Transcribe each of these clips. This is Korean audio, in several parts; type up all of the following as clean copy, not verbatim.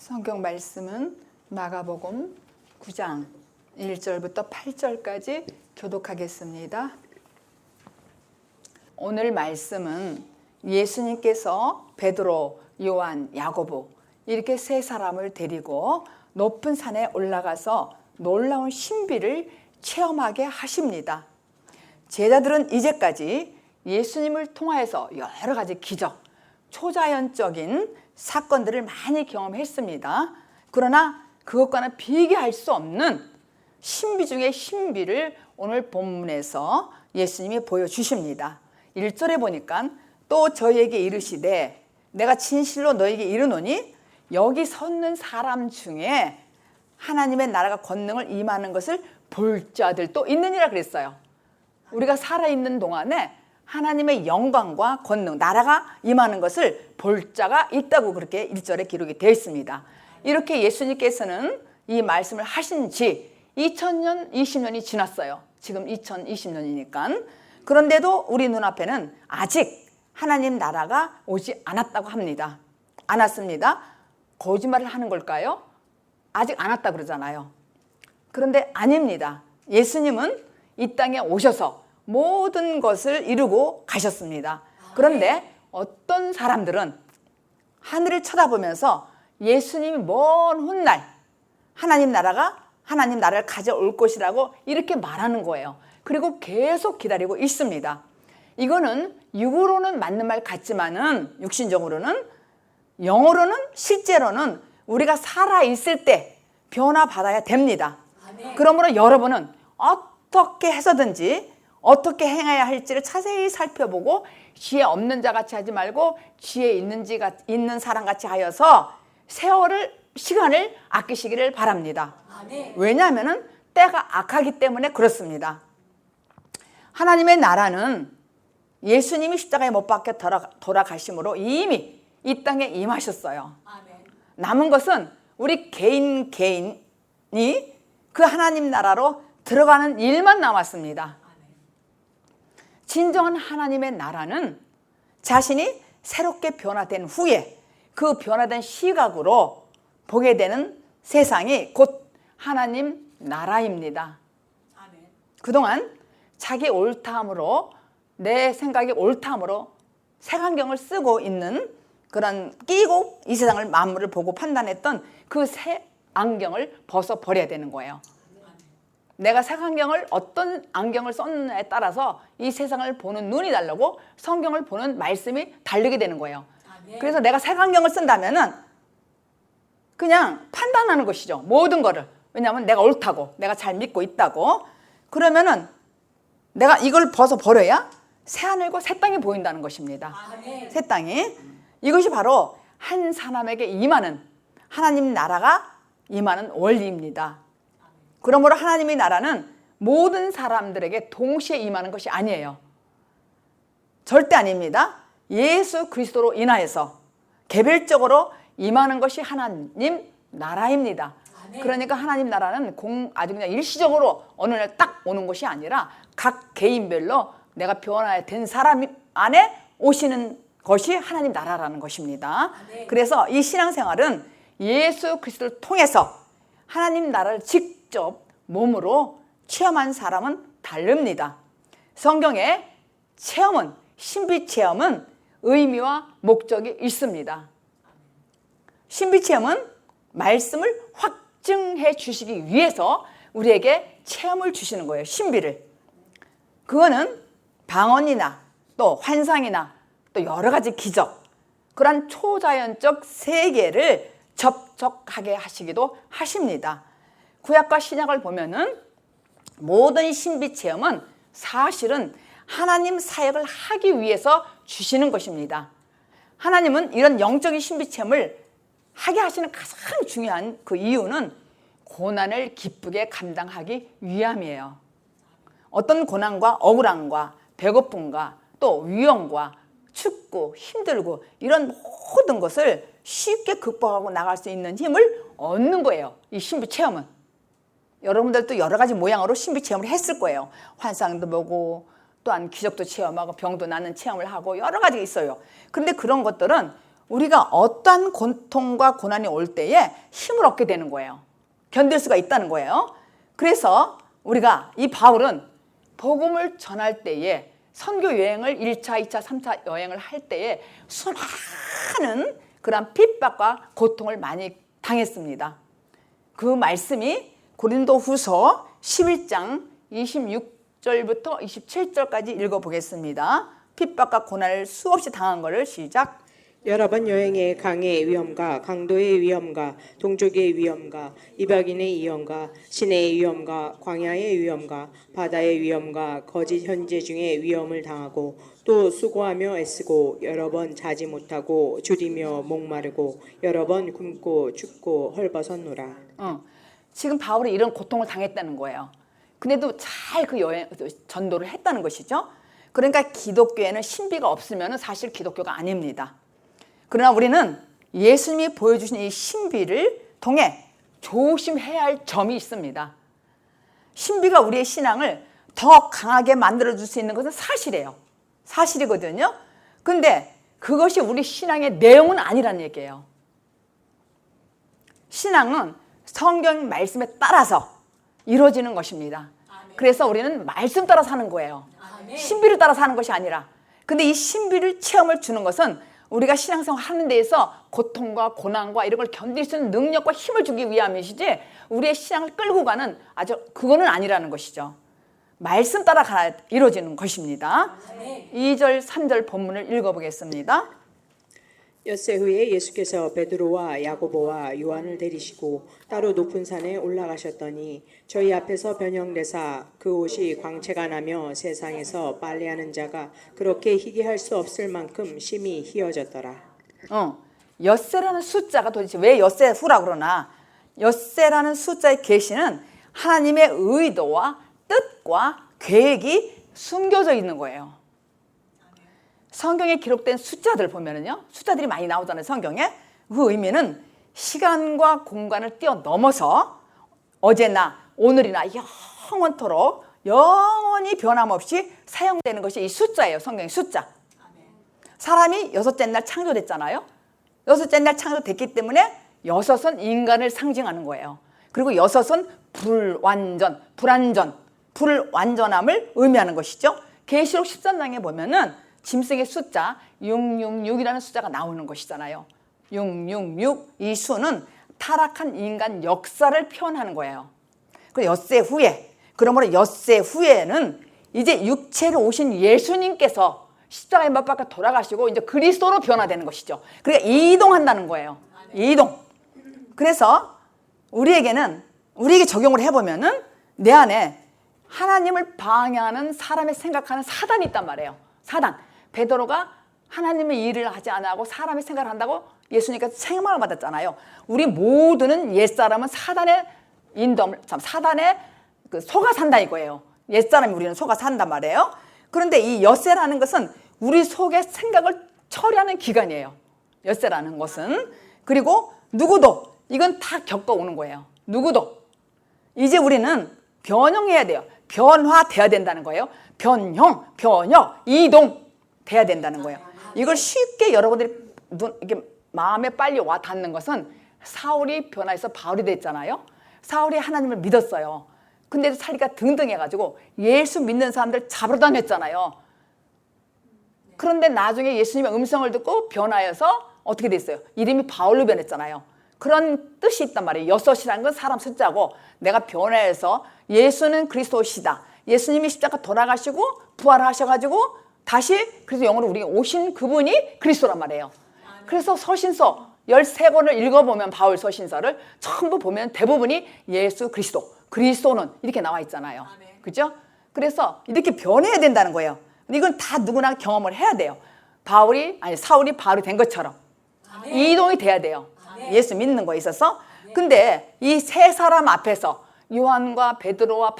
성경 말씀은 마가복음 9장 1절부터 8절까지 교독하겠습니다. 오늘 말씀은 예수님께서 베드로, 요한, 야고보 이렇게 세 사람을 데리고 높은 산에 올라가서 놀라운 신비를 체험하게 하십니다. 제자들은 이제까지 예수님을 통하여서 여러 가지 기적, 초자연적인 사건들을 많이 경험했습니다. 그러나 그것과는 비교할 수 없는 신비 중의 신비를 오늘 본문에서 예수님이 보여주십니다. 1절에 보니까 또 저희에게 이르시되 내가 진실로 너에게 이르노니 여기 섰는 사람 중에 하나님의 나라가 권능을 임하는 것을 볼 자들도 있느니라 그랬어요. 우리가 살아있는 동안에 하나님의 영광과 권능, 나라가 임하는 것을 볼 자가 있다고 그렇게 1절에 기록이 되어 있습니다. 이렇게 예수님께서는 이 말씀을 하신 지 2000년, 20년이 지났어요. 지금 2020년이니까. 그런데도 우리 눈앞에는 아직 하나님 나라가 오지 않았다고 합니다. 안 왔습니다. 거짓말을 하는 걸까요? 아직 안 왔다 그러잖아요. 그런데 아닙니다. 예수님은 이 땅에 오셔서 모든 것을 이루고 가셨습니다. 그런데 어떤 사람들은 하늘을 쳐다보면서 예수님이 먼 훗날 하나님 나라를 가져올 것이라고 이렇게 말하는 거예요. 그리고 계속 기다리고 있습니다. 이거는 육으로는 맞는 말 같지만은 육신적으로는, 영어로는, 실제로는 우리가 살아있을 때 변화받아야 됩니다. 그러므로 여러분은 어떻게 해서든지 어떻게 행해야 할지를 자세히 살펴보고 지혜 없는 자 같이 하지 말고 지혜 있는 사람 같이 하여서 시간을 아끼시기를 바랍니다. 왜냐하면 때가 악하기 때문에 그렇습니다. 하나님의 나라는 예수님이 십자가에 못 박혀 돌아가심으로 이미 이 땅에 임하셨어요. 남은 것은 우리 개인이 그 하나님 나라로 들어가는 일만 남았습니다. 진정한 하나님의 나라는 자신이 새롭게 변화된 후에 그 변화된 시각으로 보게 되는 세상이 곧 하나님 나라입니다. 그동안 자기 옳다함으로, 내 생각이 옳다함으로 색안경을 쓰고 있는 그런 끼고 이 세상을 만물을 보고 판단했던 그 새 안경을 벗어버려야 되는 거예요. 내가 색안경을 어떤 안경을 썼느냐에 따라서 이 세상을 보는 눈이 다르고 성경을 보는 말씀이 다르게 되는 거예요. 그래서 내가 색안경을 쓴다면은 그냥 판단하는 것이죠. 모든 거를. 왜냐하면 내가 옳다고, 내가 잘 믿고 있다고. 그러면은 내가 이걸 벗어버려야 새하늘과 새 땅이 보인다는 것입니다. 새 땅이. 이것이 바로 한 사람에게 임하는, 하나님 나라가 임하는 원리입니다. 그러므로 하나님의 나라는 모든 사람들에게 동시에 임하는 것이 아니에요. 절대 아닙니다. 예수 그리스도로 인하여서 개별적으로 임하는 것이 하나님 나라입니다. 그러니까 하나님 나라는 아주 그냥 일시적으로 어느 날 딱 오는 것이 아니라 각 개인별로 내가 변화야 된 사람 안에 오시는 것이 하나님 나라라는 것입니다. 그래서 이 신앙생활은 예수 그리스도를 통해서 하나님 나라를 직접 몸으로 체험한 사람은 다릅니다. 성경의 체험은, 신비 체험은 의미와 목적이 있습니다. 신비 체험은 말씀을 확증해 주시기 위해서 우리에게 체험을 주시는 거예요. 신비를. 그거는 방언이나 또 환상이나 또 여러 가지 기적, 그런 초자연적 세계를 접촉하게 하시기도 하십니다. 구약과 신약을 보면은 모든 신비 체험은 사실은 하나님 사역을 하기 위해서 주시는 것입니다. 하나님은 이런 영적인 신비 체험을 하게 하시는 가장 중요한 그 이유는 고난을 기쁘게 감당하기 위함이에요. 어떤 고난과 억울함과 배고픔과 또 위험과 춥고 힘들고 이런 모든 것을 쉽게 극복하고 나갈 수 있는 힘을 얻는 거예요. 이 신비 체험은. 여러분들도 여러 가지 모양으로 신비 체험을 했을 거예요. 환상도 보고 또한 기적도 체험하고 병도 낫는 체험을 하고 여러 가지 있어요. 그런데 그런 것들은 우리가 어떠한 고통과 고난이 올 때에 힘을 얻게 되는 거예요. 견딜 수가 있다는 거예요. 그래서 우리가 이 바울은 복음을 전할 때에 선교 여행을 1차, 2차, 3차 여행을 할 때에 수많은 그런 핍박과 고통을 많이 당했습니다. 그 말씀이 고린도후서 11장 26절부터 27절까지 읽어보겠습니다. 핍박과 고난을 수없이 당한 것을 시작. 여러 번 여행에 강의 위험과 강도의 위험과 동족의 위험과 이방인의 위험과 시내의 위험과 광야의 위험과 바다의 위험과 거짓 현재 중에 위험을 당하고 또 수고하며 애쓰고 여러 번 자지 못하고 줄이며 목마르고 여러 번 굶고 춥고 헐벗었노라. 지금 바울이 이런 고통을 당했다는 거예요. 근데도 잘 그 여행 전도를 했다는 것이죠. 그러니까 기독교에는 신비가 없으면 사실 기독교가 아닙니다. 그러나 우리는 예수님이 보여주신 이 신비를 통해 조심해야 할 점이 있습니다. 신비가 우리의 신앙을 더 강하게 만들어줄 수 있는 것은 사실이에요. 사실이거든요. 근데 그것이 우리 신앙의 내용은 아니란 얘기예요. 신앙은 성경 말씀에 따라서 이루어지는 것입니다. 그래서 우리는 말씀 따라 사는 거예요. 신비를 따라 사는 것이 아니라. 근데 이 신비를 체험을 주는 것은 우리가 신앙생활 하는 데에서 고통과 고난과 이런 걸 견딜 수 있는 능력과 힘을 주기 위함이시지 우리의 신앙을 끌고 가는 그거는 아니라는 것이죠. 말씀 따라 이루어지는 것입니다. 2절 3절 본문을 읽어보겠습니다. 엿새 후에 예수께서 베드로와 야고보와 요한을 데리시고 따로 높은 산에 올라가셨더니 저희 앞에서 변형되사 그 옷이 광채가 나며 세상에서 빨래하는 자가 그렇게 희게 할 수 없을 만큼 심히 희어졌더라. 엿새라는 숫자가 도대체 왜 엿새 후라 그러나, 엿새라는 숫자의 계시는 하나님의 의도와 뜻과 계획이 숨겨져 있는 거예요. 성경에 기록된 숫자들 보면은요, 숫자들이 많이 나오잖아요, 성경에. 그 의미는 시간과 공간을 뛰어넘어서 어제나 오늘이나 영원토록 영원히 변함없이 사용되는 것이 이 숫자예요, 성경의 숫자. 사람이 여섯째 날 창조됐잖아요. 여섯째 날 창조됐기 때문에 여섯은 인간을 상징하는 거예요. 그리고 여섯은 불완전, 불완전, 불완전함을 의미하는 것이죠. 계시록 13장에 보면은 짐승의 숫자 666이라는 숫자가 나오는 것이잖아요. 666, 이 수는 타락한 인간 역사를 표현하는 거예요. 그리고 엿새 후에, 그러므로 엿새 후에는 이제 육체로 오신 예수님께서 십자가에 못 박혀 돌아가시고 이제 그리스도로 변화되는 것이죠. 그러니까 이동한다는 거예요. 이동. 그래서 우리에게 적용을 해보면은 내 안에 하나님을 방해하는 사람의 생각하는 사단이 있단 말이에요. 사단. 베드로가 하나님의 일을 하지 않고 사람의 생각을 한다고 예수님께서 책망을 받았잖아요. 우리 모두는 옛사람은 사단의 인도함을, 사단의 속아 산다 이거예요. 옛사람이 우리는 속아 산단 말이에요. 그런데 이 엿새라는 것은 우리 속의 생각을 처리하는 기간이에요. 엿새라는 것은. 그리고 누구도 이건 다 겪어오는 거예요. 누구도. 이제 우리는 변형해야 돼요. 변화돼야 된다는 거예요. 변형, 이동 돼야 된다는 거예요. 이걸 쉽게 여러분들이 이렇게 마음에 빨리 와 닿는 것은 사울이 변화해서 바울이 됐잖아요. 사울이 하나님을 믿었어요. 근데도 살기가 등등해가지고 예수 믿는 사람들 잡으러 다녔잖아요. 그런데 나중에 예수님의 음성을 듣고 변화해서 어떻게 됐어요? 이름이 바울로 변했잖아요. 그런 뜻이 있단 말이에요. 여섯이라는 건 사람 숫자고, 내가 변화해서 예수는 그리스도시다. 예수님이 십자가 돌아가시고 부활하셔가지고 다시 그래서 영어로 우리가 오신 그분이 그리스도란 말이에요. 그래서 서신서 13권을 읽어보면 바울 서신서를 전부 보면 대부분이 예수 그리스도, 그리스도는 이렇게 나와 있잖아요. 그죠? 그래서 이렇게 변해야 된다는 거예요. 이건 다 누구나 경험을 해야 돼요. 사울이 바울이 된 것처럼 이동이 돼야 돼요. 예수 믿는 거에 있어서. 근데 이 세 사람 앞에서 요한과 베드로와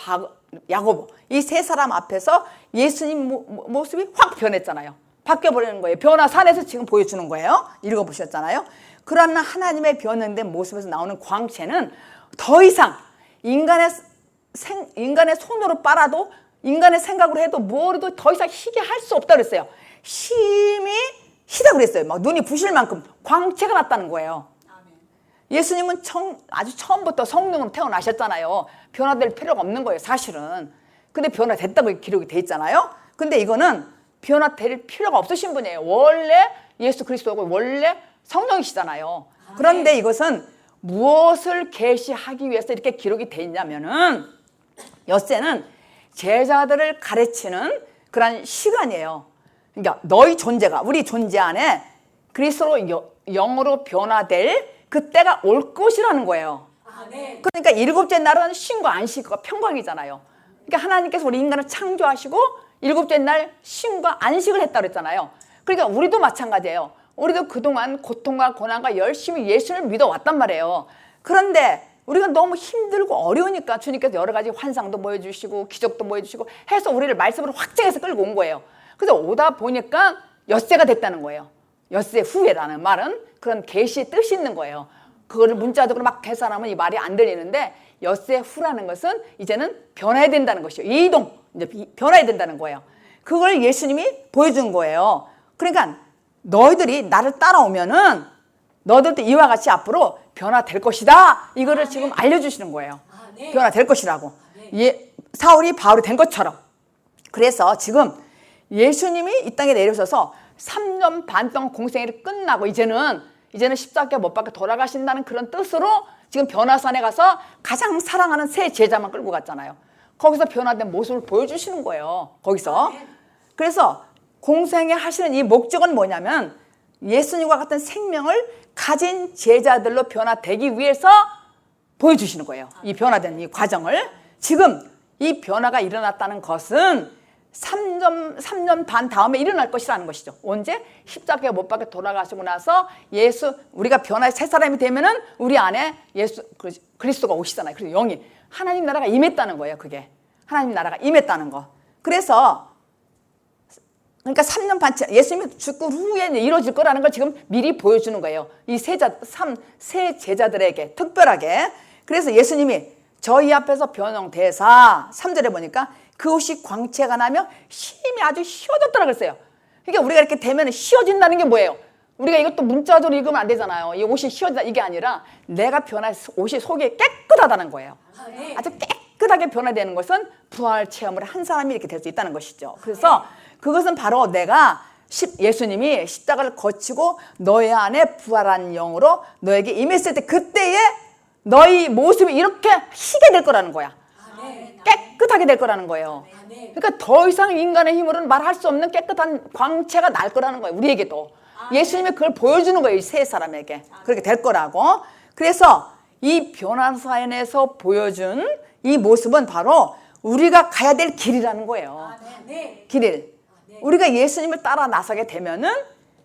야고보, 이 세 사람 앞에서 예수님 모습이 확 변했잖아요. 바뀌어버리는 거예요. 변화산에서 지금 보여주는 거예요. 읽어보셨잖아요. 그러나 하나님의 변형된 모습에서 나오는 광채는 더 이상 인간의 손으로 빨아도, 인간의 생각으로 해도 뭐라도 더 이상 희게 할 수 없다 그랬어요. 심히 희다 그랬어요. 막 눈이 부실 만큼 광채가 났다는 거예요. 예수님은 아주 처음부터 성령으로 태어나셨잖아요. 변화될 필요가 없는 거예요, 사실은. 근데 변화됐다고 기록이 돼 있잖아요. 근데 이거는 변화될 필요가 없으신 분이에요. 원래 예수 그리스도고 원래 성령이시잖아요. 그런데 이것은 무엇을 계시하기 위해서 이렇게 기록이 돼 있냐면은 엿새는 제자들을 가르치는 그런 시간이에요. 그러니까 너희 존재가, 우리 존재 안에 그리스도로 영으로 변화될 그때가 올 것이라는 거예요. 그러니까 일곱째 날은 쉼과 안식과 평강이잖아요. 그러니까 하나님께서 우리 인간을 창조하시고 일곱째 날 쉼과 안식을 했다고 그랬잖아요. 그러니까 우리도 마찬가지예요. 우리도 그동안 고통과 고난과 열심히 예수를 믿어왔단 말이에요. 그런데 우리가 너무 힘들고 어려우니까 주님께서 여러 가지 환상도 보여주시고 기적도 보여주시고 해서 우리를 말씀으로 확증해서 끌고 온 거예요. 그래서 오다 보니까 엿새가 됐다는 거예요. 엿새 후에라는 말은 그런 계시의 뜻이 있는 거예요. 그거를 문자적으로 막 계산하면 이 말이 안 들리는데 엿새 후라는 것은 이제는 변해야 된다는 것이요. 이동, 이제 변해야 된다는 거예요. 그걸 예수님이 보여준 거예요. 그러니까 너희들이 나를 따라오면은 너희들도 이와 같이 앞으로 변화될 것이다. 이거를 지금 알려주시는 거예요. 변화될 것이라고. 사울이 바울이 된 것처럼. 그래서 지금 예수님이 이 땅에 내려오셔서 3년 반 동안 공생애를 끝나고 이제는 십자가에 못 박혀 돌아가신다는 그런 뜻으로 지금 변화산에 가서 가장 사랑하는 세 제자만 끌고 갔잖아요. 거기서 변화된 모습을 보여주시는 거예요. 거기서. 그래서 공생애 하시는 이 목적은 뭐냐면 예수님과 같은 생명을 가진 제자들로 변화되기 위해서 보여주시는 거예요. 이 변화된 이 과정을. 지금 이 변화가 일어났다는 것은 3년 반 다음에 일어날 것이라는 것이죠. 언제? 십자가에 못 박혀 돌아가시고 나서 우리가 변화의 새 사람이 되면은 우리 안에 그리스도가 오시잖아요. 그래서 영이 하나님 나라가 임했다는 거예요. 그게 하나님 나라가 임했다는 거. 그래서 그러니까 3년 반 예수님이 죽고 후에 이루어질 거라는 걸 지금 미리 보여주는 거예요. 이 세 제자들에게 특별하게. 그래서 예수님이 저희 앞에서 변형대사 3절에 보니까 그옷이 광채가 나며 힘이 아주 휘어졌더라 그랬어요. 그러니까 우리가 이렇게 되면 휘어진다는 게 뭐예요? 우리가 이것도 문자적으로 읽으면 안 되잖아요. 이 옷이 휘어진다 이게 아니라 내가 변해서 옷이 속이 깨끗하다는 거예요. 아주 깨끗하게 변화되는 것은 부활 체험을 한 사람이 이렇게 될 수 있다는 것이죠. 그래서 그것은 바로 내가 예수님이 십자가를 거치고 너희 안에 부활한 영으로 너에게 임했을 때 그때에 너희 모습이 이렇게 희게 될 거라는 거야. 깨끗하게 될 거라는 거예요. 그러니까 더 이상 인간의 힘으로는 말할 수 없는 깨끗한 광채가 날 거라는 거예요. 우리에게도. 예수님이 그걸 보여주는 거예요. 이 세 사람에게. 그렇게 될 거라고. 그래서 이 변화사연에서 보여준 이 모습은 바로 우리가 가야 될 길이라는 거예요. 길. 우리가 예수님을 따라 나서게 되면은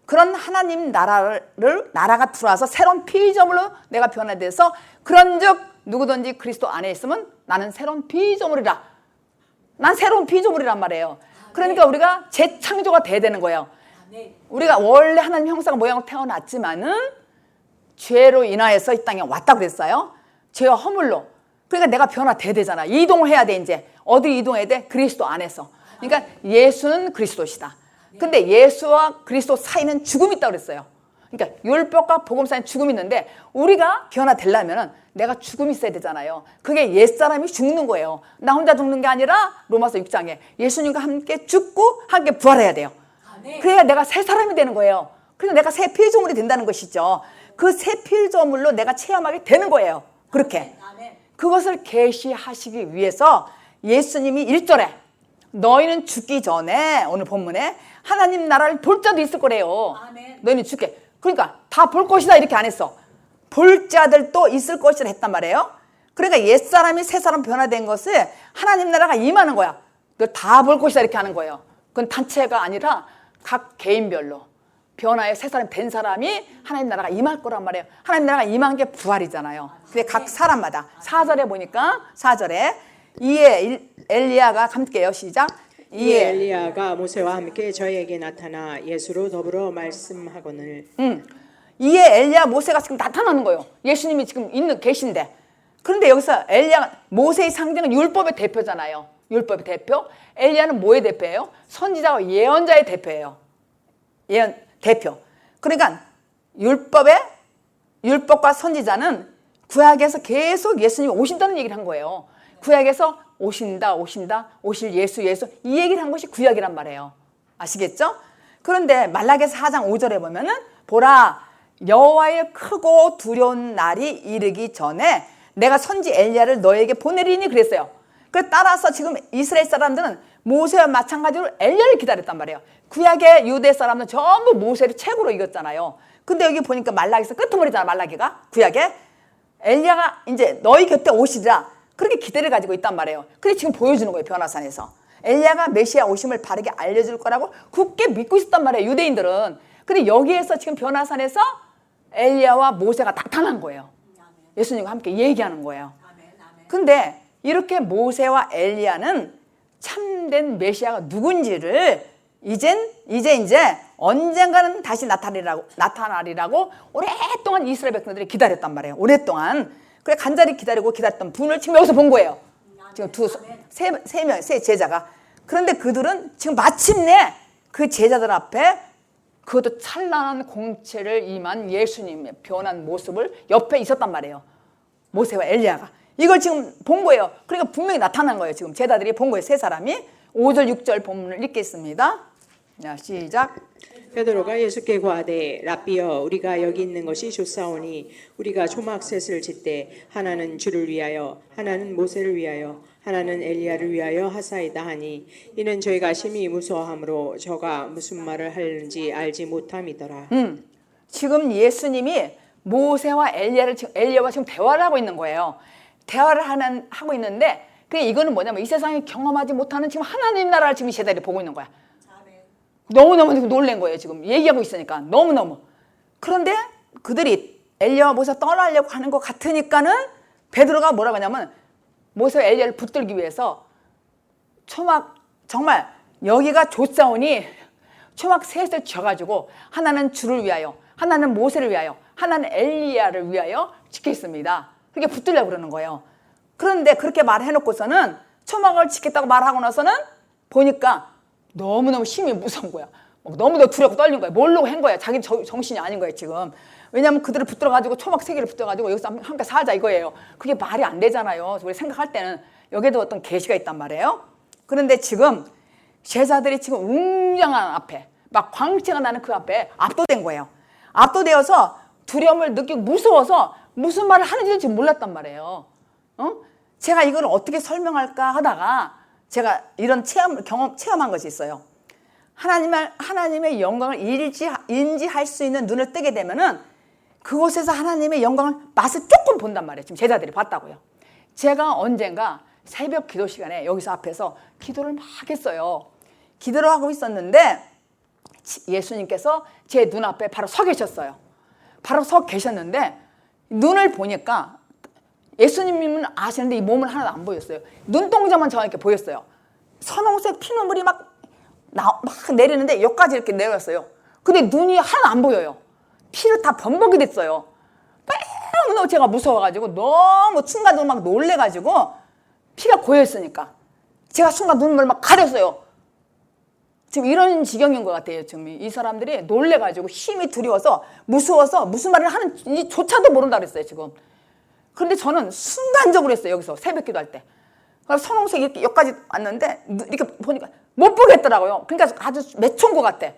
그런 하나님 나라가 들어와서 새로운 피조물로 내가 변화돼서 그런즉 누구든지 그리스도 안에 있으면 나는 새로운 피조물이라. 난 새로운 피조물이란 말이에요. 그러니까 우리가 재창조가 돼야 되는 거예요. 우리가 원래 하나님 형상 모양으로 태어났지만은 죄로 인하여서 이 땅에 왔다고 그랬어요. 죄와 허물로. 그러니까 내가 변화돼야 되잖아. 이동을 해야 돼 이제. 어디 이동해야 돼? 그리스도 안에서. 그러니까 예수는 그리스도시다. 근데 예수와 그리스도 사이는 죽음이 있다고 그랬어요. 그러니까 율법과 복음 사이는 죽음이 있는데 우리가 변화되려면 내가 죽음이 있어야 되잖아요. 그게 옛사람이 죽는 거예요. 나 혼자 죽는 게 아니라 로마서 6장에 예수님과 함께 죽고 함께 부활해야 돼요. 그래야 내가 새 사람이 되는 거예요. 그래서 내가 새 피조물이 된다는 것이죠. 그 새 피조물로 내가 체험하게 되는 거예요. 그렇게. 그것을 계시하시기 위해서 예수님이 1절에 너희는 죽기 전에 오늘 본문에 하나님 나라를 볼 자도 있을 거래요. 너희는 죽게. 그러니까 다 볼 것이다 이렇게 안 했어. 볼 자들도 있을 것이라 했단 말이에요. 그러니까 옛사람이 새사람 변화된 것을 하나님 나라가 임하는 거야. 너 다 볼 것이다 이렇게 하는 거예요. 그건 단체가 아니라 각 개인별로 변화에 새사람 된 사람이 하나님 나라가 임할 거란 말이에요. 하나님 나라가 임한 게 부활이잖아요. 근데 각 사람마다 4절에 보니까 4절에 이에 엘리야가 함께요. 시작. 이에 엘리야가 모세와 함께 저에게 나타나 예수로 더불어 말씀하거늘. 이에 엘리야 모세가 지금 나타나는 거예요. 예수님이 지금 계신데. 그런데 여기서 엘리야 모세의 상징은 율법의 대표잖아요. 율법의 대표. 엘리야는 뭐의 대표예요? 선지자와 예언자의 대표예요. 예언 대표. 그러니까 율법과 선지자는 구약에서 계속 예수님이 오신다는 얘기를 한 거예요. 구약에서 오신다, 오실 예수 이 얘기를 한 것이 구약이란 말이에요. 아시겠죠? 그런데 말라기서 4장 5절에 보면은 보라 여호와의 크고 두려운 날이 이르기 전에 내가 선지 엘리야를 너에게 보내리니 그랬어요. 그 따라서 지금 이스라엘 사람들은 모세와 마찬가지로 엘리야를 기다렸단 말이에요. 구약의 유대 사람들은 전부 모세를 최고로 이겼잖아요. 근데 여기 보니까 말라기서 끄트머리잖아. 말라기가 구약에 엘리야가 이제 너희 곁에 오시리라 그렇게 기대를 가지고 있단 말이에요. 그게 지금 보여주는 거예요. 변화산에서 엘리야가 메시아 오심을 바르게 알려줄 거라고 굳게 믿고 있었단 말이에요. 유대인들은. 근데 여기에서 지금 변화산에서 엘리야와 모세가 나타난 거예요. 예수님과 함께 얘기하는 거예요. 근데 이렇게 모세와 엘리야는 참된 메시아가 누군지를 이제 언젠가는 다시 나타나리라고 오랫동안 이스라엘 백성들이 기다렸단 말이에요. 오랫동안. 그래 간절히 기다렸던 분을 지금 여기서 본 거예요. 지금 세 제자가. 그런데 그들은 지금 마침내 그 제자들 앞에 그것도 찬란한 공채를 임한 예수님의 변한 모습을 옆에 있었단 말이에요. 모세와 엘리야가. 이걸 지금 본 거예요. 그러니까 분명히 나타난 거예요. 지금 제자들이 본 거예요. 세 사람이. 5절 6절 본문을 읽겠습니다. 자, 시작. 베드로가 예수께 고하되 랍비여 우리가 여기 있는 것이 좋사오니 우리가 초막셋을 짓되 하나는 주를 위하여 하나는 모세를 위하여 하나는 엘리야를 위하여 하사이다 하니 이는 저희가 심히 무서워하므로 저가 무슨 말을 하는지 알지 못함이더라. 지금 예수님이 모세와 엘리야와 지금 대화를 하고 있는 거예요. 대화를 하고 있는데 이거는 뭐냐면 이 세상에 경험하지 못하는 지금 하나님 나라를 지금 이 제자들이 보고 있는 거야. 너무너무 지금 놀란 거예요. 지금 얘기하고 있으니까 너무너무. 그런데 그들이 엘리야와 모세가 떠나려고 하는 것 같으니까는 베드로가 뭐라고 하냐면 모세와 엘리야를 붙들기 위해서 정말 여기가 좋사오니 초막 셋을 쥐어가지고 하나는 주를 위하여 하나는 모세를 위하여 하나는 엘리야를 위하여 지켰습니다. 그렇게 붙들려고 그러는 거예요. 그런데 그렇게 말해놓고서는 초막을 지켰다고 말하고 나서는 보니까 너무너무 심히 무서운 거야. 너무너무 두렵고 떨린 거야. 모르고 한 거야. 자기 정신이 아닌 거예요 지금. 왜냐하면 그들을 붙들어가지고 초막 세 개를 붙들어가지고 여기서 함께 살자 이거예요. 그게 말이 안 되잖아요. 우리 생각할 때는 여기에도 어떤 계시가 있단 말이에요. 그런데 지금 제자들이 지금 웅장한 앞에 막 광채가 나는 그 앞에 압도된 거예요. 압도되어서 두려움을 느끼고 무서워서 무슨 말을 하는지도 지금 몰랐단 말이에요. 제가 이걸 어떻게 설명할까 하다가 제가 이런 체험한 것이 있어요. 하나님의 영광을 인지할 수 있는 눈을 뜨게 되면은 그곳에서 하나님의 영광을 맛을 조금 본단 말이에요. 지금 제자들이 봤다고요. 제가 언젠가 새벽 기도 시간에 여기서 앞에서 기도를 막 했어요. 기도를 하고 있었는데 예수님께서 제 눈앞에 바로 서 계셨어요. 바로 서 계셨는데 눈을 보니까 예수님은 아시는데 이 몸은 하나도 안 보였어요. 눈동자만 저렇게 보였어요. 선홍색 피눈물이 막 내리는데 여기까지 이렇게 내렸어요. 근데 눈이 하나도 안 보여요. 피를 다 범벅이 됐어요. 너무 제가 무서워가지고 너무 순간적으로 막 놀래가지고 피가 고여있으니까 제가 순간 눈물 막 가렸어요. 지금 이런 지경인 것 같아요. 지금 이 사람들이 놀래가지고 힘이 두려워서 무서워서 무슨 말을 하는지조차도 모른다 그랬어요. 지금. 그런데 저는 순간적으로 했어요. 여기서 새벽 기도할 때. 선홍색이 이렇게 여기까지 왔는데 이렇게 보니까 못 보겠더라고요. 그러니까 아주 맺혀온 것 같아.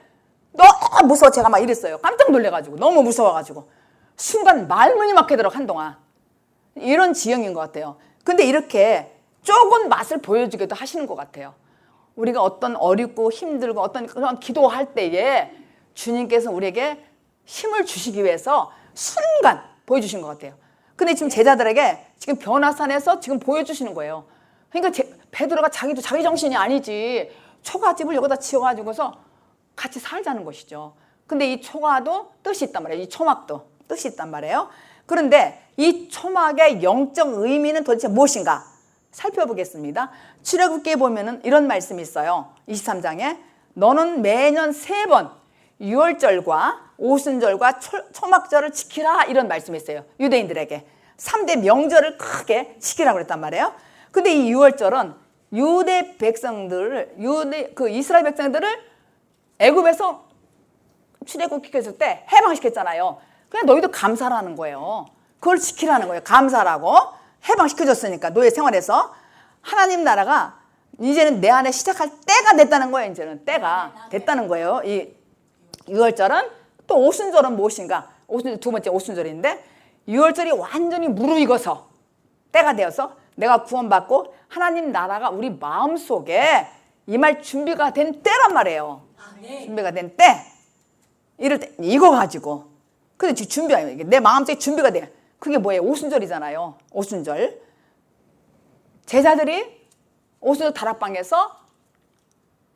너무 무서워. 제가 막 이랬어요. 깜짝 놀래가지고 너무 무서워가지고 순간 말문이 막히더라고 한동안. 이런 지형인 것 같아요. 근데 이렇게 조금 맛을 보여주기도 하시는 것 같아요. 우리가 어떤 어렵고 힘들고 어떤 그런 기도할 때에 주님께서 우리에게 힘을 주시기 위해서 순간 보여주신 것 같아요. 근데 지금 제자들에게 지금 변화산에서 지금 보여주시는 거예요. 그러니까 베드로가 자기 정신이 아니지 초가집을 여기다 지어가지고서 같이 살자는 것이죠. 근데 이 초가도 뜻이 있단 말이에요. 이 초막도 뜻이 있단 말이에요. 그런데 이 초막의 영적 의미는 도대체 무엇인가 살펴보겠습니다. 출애굽기에 보면은 이런 말씀이 있어요. 23장에 너는 매년 3번 유월절과 오순절과 초막절을 지키라 이런 말씀이 있어요. 유대인들에게 3대 명절을 크게 지키라고 그랬단 말이에요. 근데 이 유월절은 이스라엘 백성들을 애굽에서 출애굽시켰을 때 해방시켰잖아요. 그냥 너희도 감사라는 거예요. 그걸 지키라는 거예요. 감사라고. 해방시켜줬으니까 노예 생활에서 하나님 나라가 이제는 내 안에 시작할 때가 됐다는 거예요. 이제는 때가 됐다는 거예요. 이 6월절은 또 오순절은 무엇인가? 오순절 두 번째 오순절인데 6월절이 완전히 무르익어서 때가 되어서 내가 구원받고 하나님 나라가 우리 마음속에 임할 준비가 된 때란 말이에요. 준비가 된 때. 이럴 때 이거 가지고 근데 지금 준비가 내 마음속에 준비가 돼. 그게 뭐예요? 오순절이잖아요. 오순절. 제자들이 오순절 다락방에서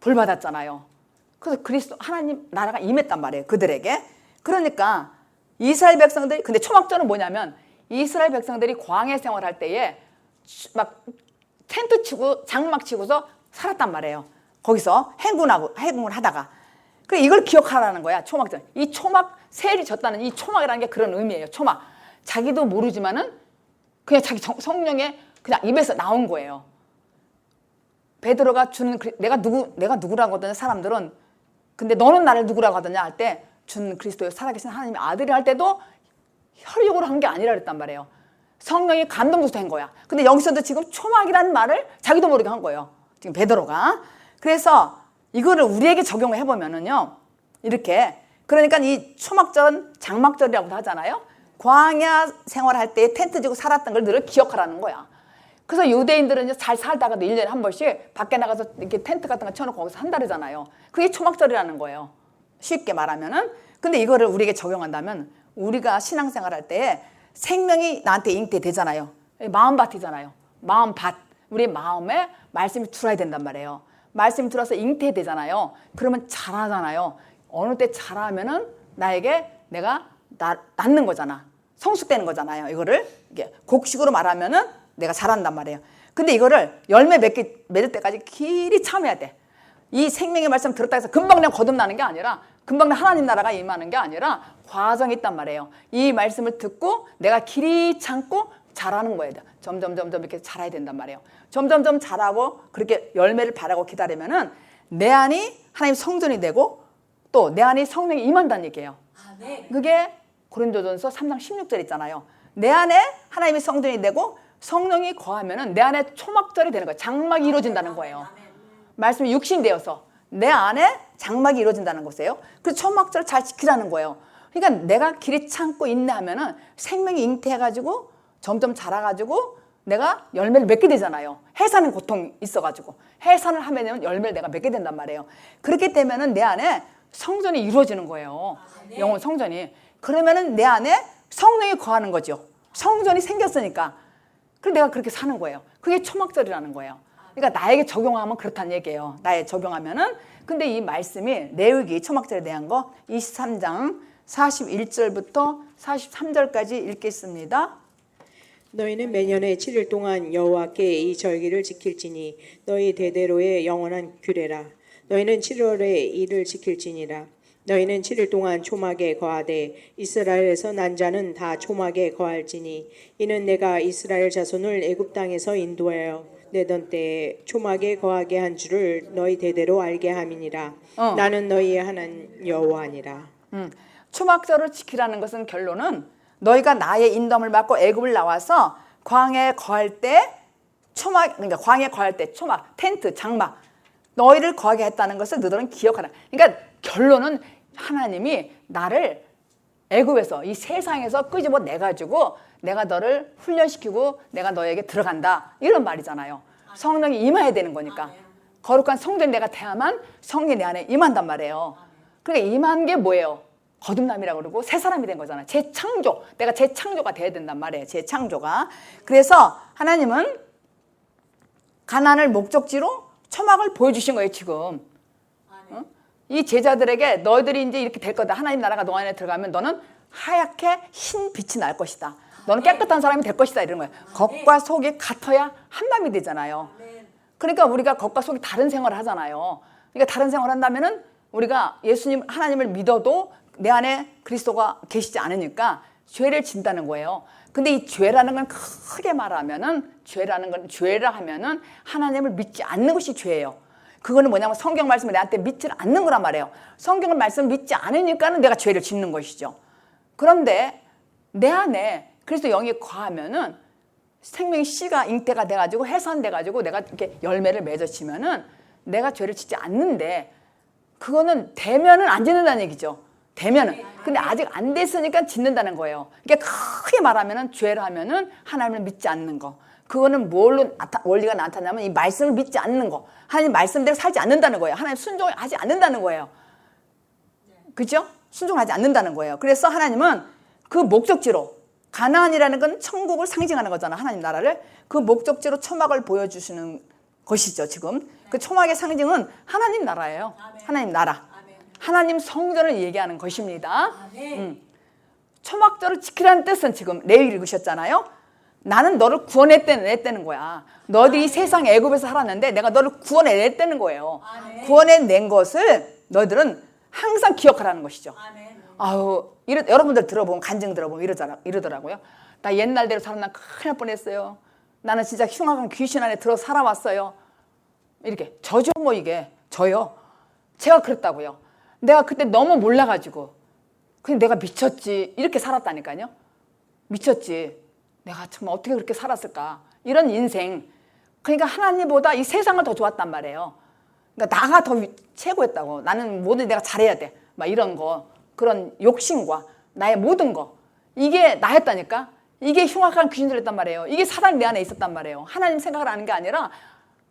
불 받았잖아요. 그래서 그리스도 하나님 나라가 임했단 말이에요. 그들에게. 그러니까 이스라엘 백성들이 근데 초막절은 뭐냐면 이스라엘 백성들이 광야 생활할 때에 막 텐트 치고 장막 치고서 살았단 말이에요. 거기서 해궁을 하다가. 그래 이걸 기억하라는 거야. 초막절. 이 초막 세일이 졌다는 이 초막이라는 게 그런 의미예요. 초막. 자기도 모르지만은 그냥 자기 성령의 그냥 입에서 나온 거예요. 베드로가 주는 내가 누구라고 하더니 사람들은 근데 너는 나를 누구라고 하더냐 할 때 주는 그리스도의 살아계신 하나님의 아들이 할 때도 혈육으로 한 게 아니라 그랬단 말이에요. 성령이 감동돼서 한 거야. 근데 여기서도 지금 초막이라는 말을 자기도 모르게 한 거예요. 지금 베드로가. 그래서 이거를 우리에게 적용을 해보면은요. 이렇게 그러니까 이 초막절은 장막절이라고도 하잖아요. 광야 생활할 때 텐트 지고 살았던 걸 늘 기억하라는 거야. 그래서 유대인들은 이제 잘 살다가도 1년에 한 번씩 밖에 나가서 이렇게 텐트 같은 거 쳐놓고 거기서 한다르잖아요. 그게 초막절이라는 거예요. 쉽게 말하면은. 근데 이거를 우리에게 적용한다면 우리가 신앙생활 할 때 생명이 나한테 잉태되잖아요. 마음밭이잖아요. 마음밭. 우리 마음에 말씀이 들어야 된단 말이에요. 말씀이 들어서 잉태되잖아요. 그러면 자라잖아요. 어느 때 자라면은 나에게 내가 낳는 거잖아. 성숙되는 거잖아요. 이거를 이게 곡식으로 말하면은 내가 자란단 말이에요. 근데 이거를 열매 맺을 때까지 길이 참아야 돼. 이 생명의 말씀 들었다 해서 금방 그냥 거듭나는 게 아니라 금방 하나님 나라가 임하는 게 아니라 과정이 있단 말이에요. 이 말씀을 듣고 내가 길이 참고 자라는 거예요. 점점 이렇게 자라야 된단 말이에요. 점점 자라고 그렇게 열매를 바라고 기다리면은 내 안이 하나님 성전이 되고 또 내 안이 성령이 임한다는 얘기예요. 그게 고린도전서 3장 16절 있잖아요. 내 안에 하나님의 성전이 되고 성령이 거하면은 내 안에 초막절이 되는 거예요. 장막이 이루어진다는 거예요. 말씀이 육신되어서 내 안에 장막이 이루어진다는 것이에요. 그래서 초막절을 잘 지키라는 거예요. 그러니까 내가 길이 참고 인내하면은 생명이 잉태해가지고 점점 자라가지고 내가 열매를 맺게 되잖아요. 해산은 고통이 있어가지고 해산을 하면 열매를 내가 맺게 된단 말이에요. 그렇게 되면은 내 안에 성전이 이루어지는 거예요. 영혼 성전이. 그러면은 내 안에 성령이 거하는 거죠. 성전이 생겼으니까. 그래서 내가 그렇게 사는 거예요. 그게 초막절이라는 거예요. 그러니까 나에게 적용하면 그렇다는 얘기예요. 나에 적용하면은. 근데 이 말씀이 레위기 초막절에 대한 거 23장 41절부터 43절까지 읽겠습니다. 너희는 매년에 7일 동안 여호와께 이 절기를 지킬지니 너희 대대로의 영원한 규례라. 너희는 7월에 이를 지킬지니라. 너희는 7일 동안 초막에 거하되 이스라엘에서 난 자는 다 초막에 거할지니 이는 내가 이스라엘 자손을 애굽 땅에서 인도하여 내던 때에 초막에 거하게 한 줄을 너희 대대로 알게 함이니라. 나는 너희의 하나님 여호와니라. 초막절을 지키라는 것은 결론은 너희가 나의 인도함을 받고 애굽을 나와서 광야에 거할 때 초막, 그러니까 광야에 거할 때 초막, 텐트, 장막 너희를 거하게 했다는 것을 너희들은 기억하라. 그러니까 결론은 하나님이 나를 애굽에서 이 세상에서 끄집어 내가지고 내가 너를 훈련시키고 내가 너에게 들어간다 이런 말이잖아요. 성령이 임해야 되는 거니까. 거룩한 성전 내가 돼야만 성령이 내 안에 임한단 말이에요. 그러니까 임한 게 뭐예요? 거듭남이라고 그러고 새 사람이 된 거잖아요. 재창조. 내가 재창조가 돼야 된단 말이에요. 재창조가. 그래서 하나님은 가나안을 목적지로 초막을 보여주신 거예요. 지금. 이 제자들에게 너희들이 이제 이렇게 될 거다. 하나님 나라가 너 안에 들어가면 너는 하얗게 흰 빛이 날 것이다. 너는 깨끗한 사람이 될 것이다. 이런 거예요. 겉과 속이 같아야 한밤이 되잖아요. 그러니까 우리가 겉과 속이 다른 생활을 하잖아요. 그러니까 다른 생활을 한다면은 우리가 예수님 하나님을 믿어도 내 안에 그리스도가 계시지 않으니까 죄를 진다는 거예요. 근데 이 죄라는 건 크게 말하면은 죄라 하면은 하나님을 믿지 않는 것이 죄예요. 그거는 뭐냐면 성경 말씀을 내한테 믿지 않는 거란 말이에요. 성경 말씀을 믿지 않으니까는 내가 죄를 짓는 것이죠. 그런데 내 안에 그래서 영이 거하면은 생명의 씨가 잉태가 돼가지고 해산돼가지고 내가 이렇게 열매를 맺어지면은 내가 죄를 짓지 않는데 그거는 되면은 안 짓는다는 얘기죠. 되면은. 근데 아직 안 됐으니까 짓는다는 거예요. 그러니까 크게 말하면은 죄를 하면은 하나님을 믿지 않는 거. 그거는 뭘로 원리가 나타나면 이 말씀을 믿지 않는 거. 하나님 말씀대로 살지 않는다는 거예요. 하나님 순종하지 않는다는 거예요. 그죠? 순종하지 않는다는 거예요. 그래서 하나님은 그 목적지로 가나안이라는 건 천국을 상징하는 거잖아. 하나님 나라를. 그 목적지로 초막을 보여주시는 것이죠. 지금. 그 초막의 상징은 하나님 나라예요. 하나님 나라. 하나님 성전을 얘기하는 것입니다. 초막절을 지키라는 뜻은 지금 레위기 읽으셨잖아요. 나는 너를 구원해냈다는 거야. 너희들이 세상 애굽에서 살았는데 내가 너를 구원해냈다는 거예요. 구원해낸 것을 너희들은 항상 기억하라는 것이죠. 아우, 여러분들 들어보면 간증 들어보면 이러더라고요. 나 옛날대로 살았나 큰일 날 뻔했어요. 나는 진짜 흉악한 귀신 안에 들어 살아왔어요. 이렇게 저죠 뭐 이게 저요. 제가 그랬다고요. 내가 그때 너무 몰라가지고 그냥 내가 미쳤지 이렇게 살았다니까요. 미쳤지. 내가 정말 어떻게 그렇게 살았을까. 이런 인생. 그러니까 하나님보다 이 세상을 더 좋았단 말이에요. 그러니까 나가 더 최고였다고. 나는 뭐든 내가 잘해야 돼. 막 이런 거. 그런 욕심과 나의 모든 거. 이게 나였다니까. 이게 흉악한 귀신들이었단 말이에요. 이게 사단이 내 안에 있었단 말이에요. 하나님 생각을 하는 게 아니라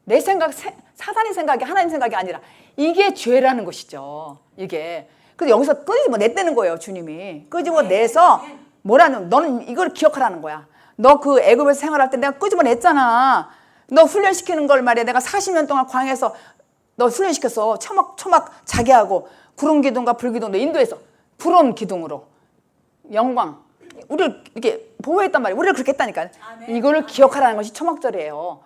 내 생각, 사단의 생각이 하나님 생각이 아니라 이게 죄라는 것이죠. 이게. 그래서 여기서 끄집어냈다는 거예요. 주님이. 끄집어내서 뭐라는 너는 이걸 기억하라는 거야. 너 그 애굽에서 생활할 때 내가 끄집어냈잖아. 너 훈련시키는 걸 말이야. 내가 40년 동안 광야에서 너 훈련시켰어. 초막 자기하고 구름 기둥과 불 기둥도 인도에서 불온 기둥으로 영광 우리를 이렇게 보호했단 말이에요. 우리를 그렇게 했다니까. 이거를 기억하라는 것이 초막절이에요.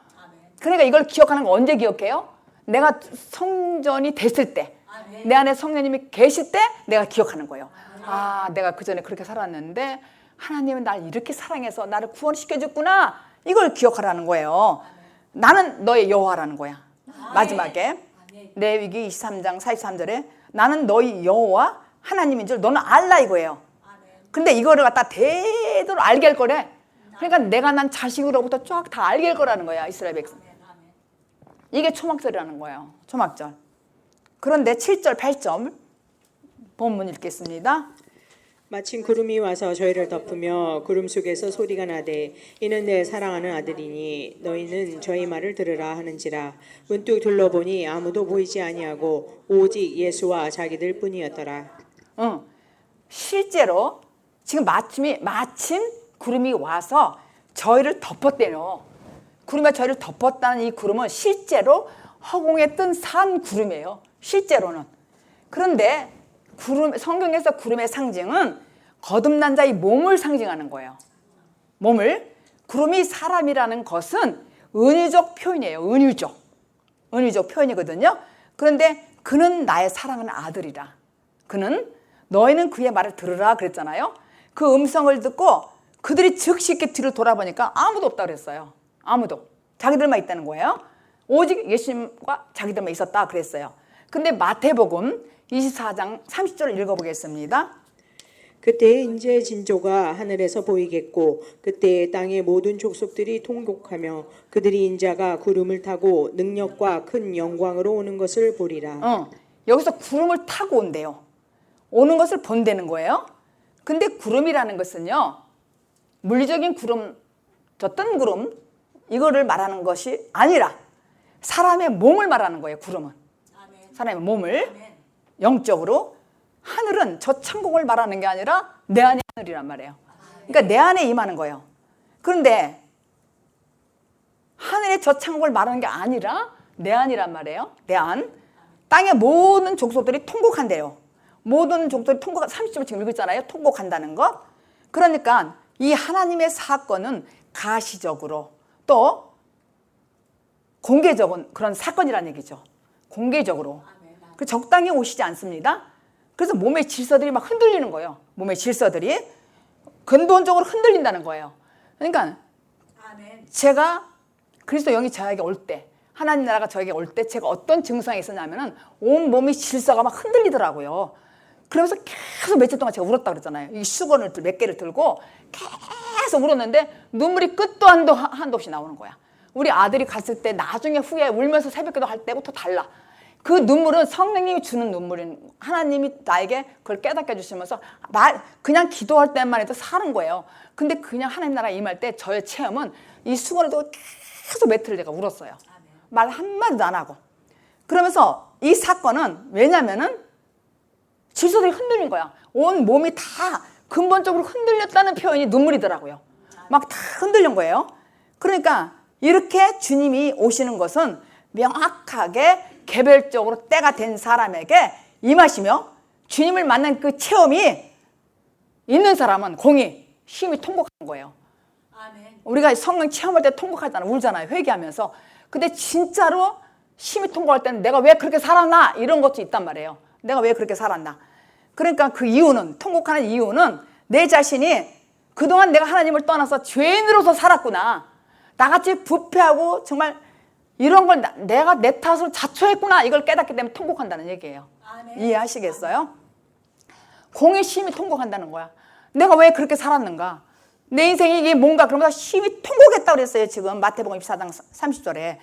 그러니까 이걸 기억하는 거 언제 기억해요? 내가 성전이 됐을 때, 내 안에 성령님이 계실 때 내가 기억하는 거예요. 아, 내가 그 전에 그렇게 살았는데 하나님은 날 이렇게 사랑해서 나를 구원시켜줬구나. 이걸 기억하라는 거예요. 나는 너의 여호와라는 거야. 마지막에 레위기 23장 43절에 나는 너희 여호와 하나님인 줄 너는 알라 이거예요. 근데 이거를 갖다 대대로 알게 할 거래. 그러니까 내가 난 자식으로부터 쫙 다 알게 할 거라는 거야. 이스라엘 백성. 이게 초막절이라는 거예요. 초막절. 그런데 7절 8절 본문 읽겠습니다. 마침 구름이 와서 저희를 덮으며 구름 속에서 소리가 나되 이는 내 사랑하는 아들이니 너희는 저희 말을 들으라 하는지라. 문득 둘러보니 아무도 보이지 아니하고 오직 예수와 자기들 뿐이었더라. 실제로 지금 마침 구름이 와서 저희를 덮었대요. 구름이 저희를 덮었다는 이 구름은 실제로 허공에 뜬 산 구름이에요. 실제로는. 그런데 성경에서 구름의 상징은 거듭난 자의 몸을 상징하는 거예요. 몸을. 구름이 사람이라는 것은 은유적 표현이에요. 은유적 표현이거든요. 그런데 그는 나의 사랑하는 아들이라. 그는 너희는 그의 말을 들으라 그랬잖아요. 그 음성을 듣고 그들이 즉시 이렇게 뒤로 돌아보니까 아무도 없다 그랬어요. 아무도. 자기들만 있다는 거예요. 오직 예수님과 자기들만 있었다 그랬어요. 근데 마태복음 24장 30절을 읽어보겠습니다. 그때에 인자의 진조가 하늘에서 보이겠고 그때에 땅의 모든 족속들이 통곡하며 그들이 인자가 구름을 타고 능력과 큰 영광으로 오는 것을 보리라. 여기서 구름을 타고 온대요. 오는 것을 본다는 거예요. 근데 구름이라는 것은요. 물리적인 구름, 저 뜬 구름 이거를 말하는 것이 아니라 사람의 몸을 말하는 거예요. 구름은. 사람의 몸을 영적으로. 하늘은 저 천국을 말하는 게 아니라 내 안의 하늘이란 말이에요. 그러니까 내 안에 임하는 거예요. 그런데 하늘의 저 천국을 말하는 게 아니라 내 안이란 말이에요. 내 안. 땅의 모든 족속들이 통곡한대요. 모든 족속들이 30절 지금 읽었잖아요. 통곡한다는 것. 그러니까 이 하나님의 사건은 가시적으로 또 공개적인 그런 사건이라는 얘기죠. 공개적으로. 그 적당히 오시지 않습니다. 그래서 몸의 질서들이 막 흔들리는 거예요. 몸의 질서들이 근본적으로 흔들린다는 거예요. 그러니까 제가 그리스도 영이 저에게 올 때 하나님 나라가 저에게 올 때 제가 어떤 증상이 있었냐면은 온 몸이 질서가 막 흔들리더라고요. 그러면서 계속 며칠 동안 제가 울었다 그랬잖아요. 이 수건을 몇 개를 들고 계속 울었는데 눈물이 끝도 한도 없이 나오는 거야. 우리 아들이 갔을 때 나중에 후에 울면서 새벽기도 할 때고 또 달라. 그 눈물은 성령님이 주는 눈물인, 하나님이 나에게 그걸 깨닫게 해주시면서 그냥 기도할 때만 해도 사는 거예요. 근데 그냥 하나님 나라 임할 때 저의 체험은 이 수건을 두고 계속 며칠을 제가 울었어요. 말 한마디도 안 하고. 그러면서 이 사건은 왜냐면은 질서들이 흔들린 거야. 온 몸이 다 근본적으로 흔들렸다는 표현이 눈물이더라고요. 막 다 흔들린 거예요. 그러니까 이렇게 주님이 오시는 것은 명확하게 개별적으로 때가 된 사람에게 임하시며, 주님을 만난 그 체험이 있는 사람은 공의, 심히 통곡하는 거예요. 아멘. 우리가 성령 체험할 때 통곡하잖아요. 울잖아요. 회개하면서. 근데 진짜로 심히 통곡할 때는 내가 왜 그렇게 살았나? 이런 것도 있단 말이에요. 내가 왜 그렇게 살았나? 그러니까 그 이유는, 통곡하는 이유는 내 자신이 그동안 내가 하나님을 떠나서 죄인으로서 살았구나. 나같이 부패하고 정말 이런 걸 내가 내 탓으로 자초했구나. 이걸 깨닫기 때문에 통곡한다는 얘기예요. 아멘. 이해하시겠어요? 공의 심히 통곡한다는 거야. 내가 왜 그렇게 살았는가? 내 인생이 이게 뭔가, 그러면서 심히 통곡했다고 그랬어요. 지금 마태복음 24장 30절에.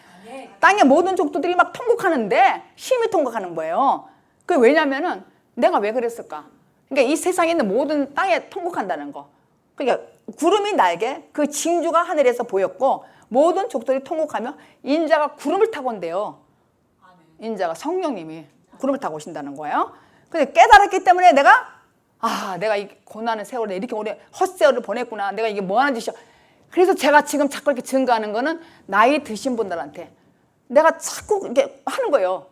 땅의 모든 족들이 막 통곡하는데 심히 통곡하는 거예요. 그게 왜냐면은 내가 왜 그랬을까? 그러니까 이 세상에 있는 모든 땅에 통곡한다는 거. 그러니까 구름이 나에게 그 징조가 하늘에서 보였고 모든 족들이 통곡하며 인자가 구름을 타고 온대요. 인자가 성령님이 구름을 타고 오신다는 거예요. 근데 깨달았기 때문에 내가 이 고난의 세월에 이렇게 오래 헛세월을 보냈구나. 내가 이게 뭐 하는 짓이야. 그래서 제가 지금 자꾸 이렇게 증거하는 거는 나이 드신 분들한테 내가 자꾸 이렇게 하는 거예요.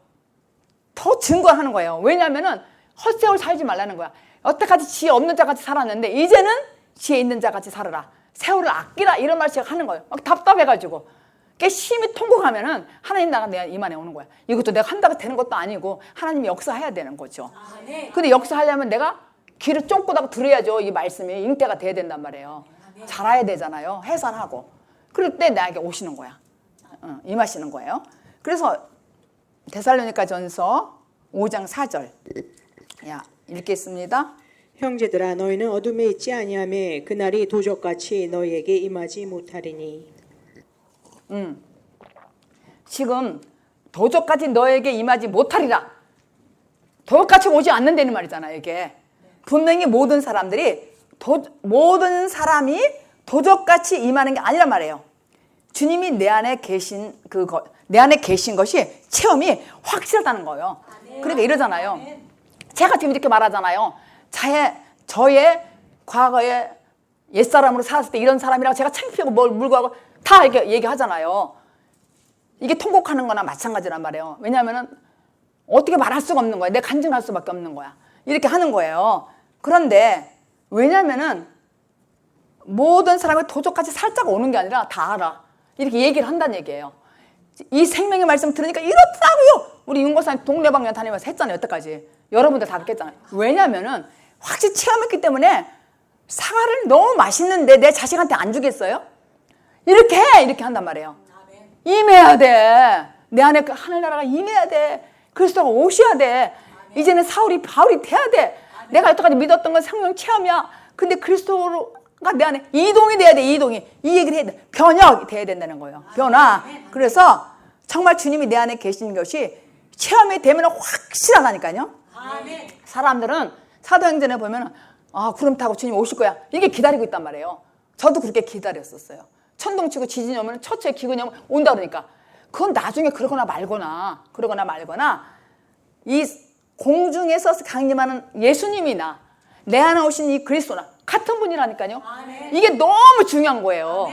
더 증거하는 거예요. 왜냐하면은 헛세월 살지 말라는 거야. 여태까지 지혜 없는 자같이 살았는데 이제는 지혜 있는 자같이 살아라. 세월을 아끼라. 이런 말 제가 하는 거예요. 막 답답해가지고. 심히 통곡하면은 하나님 나라가 내 임안에 오는 거야. 이것도 내가 한다고 되는 것도 아니고 하나님이 역사해야 되는 거죠. 근데 역사하려면 내가 귀를 쫑긋하고 들어야죠. 이 말씀이 잉태가 돼야 된단 말이에요. 자라야 되잖아요. 해산하고. 그럴 때 나에게 오시는 거야. 임하시는 거예요. 그래서 데살로니가 전서 5장 4절 읽겠습니다. 형제들아 너희는 어둠에 있지 아니하며 그날이 도적같이 너희에게 임하지 못하리니. 지금 도적같이 너에게 임하지 못하리라. 도적같이 오지 않는다는 말이잖아요. 이게 분명히 모든 사람이 도적같이 임하는 게 아니란 말이에요. 주님이 내 안에 계신 내 안에 계신 것이 체험이 확실하다는 거예요. 그러니까 이러잖아요. 제가 지금 이렇게 말하잖아요. 저의 과거에 옛사람으로 살았을 때 이런 사람이라고 제가 창피하고 뭘 물고하고 다 이렇게 얘기하잖아요. 이게 통곡하는 거나 마찬가지란 말이에요. 왜냐하면 어떻게 말할 수가 없는 거야. 내가 간증할 수밖에 없는 거야. 이렇게 하는 거예요. 그런데 왜냐하면은 모든 사람이 도적같이 살짝 오는 게 아니라 다 알아. 이렇게 얘기를 한다는 얘기예요. 이 생명의 말씀 들으니까 이렇더라고요. 우리 윤고사님 동네방네 다니면서 했잖아요. 여태까지. 여러분들 다 그랬잖아요. 왜냐하면은 확실히 체험했기 때문에 사과를 너무 맛있는데 내 자식한테 안 주겠어요? 이렇게 한단 말이에요. 임해야 돼. 내 안에 그 하늘나라가 임해야 돼. 그리스도가 오셔야 돼. 이제는 사울이 바울이 돼야 돼. 내가 여태까지 믿었던 건 성령 체험이야. 근데 그리스도가 내 안에 이동이 돼야 돼. 이동이. 이 얘기를 해야 돼. 변혁이 돼야 된다는 거예요. 변화. 그래서 정말 주님이 내 안에 계신 것이 체험이 되면 확실하다니까요. 사람들은 사도행전에 보면 구름 타고 주님 오실 거야. 이게 기다리고 있단 말이에요. 저도 그렇게 기다렸었어요. 천둥치고 지진이 오면 처처에 기근이 오면 온다 그러니까. 그건 나중에 그러거나 말거나 이 공중에서 강림하는 예수님이나 내 안에 오신 이 그리스도나 같은 분이라니까요. 이게 너무 중요한 거예요.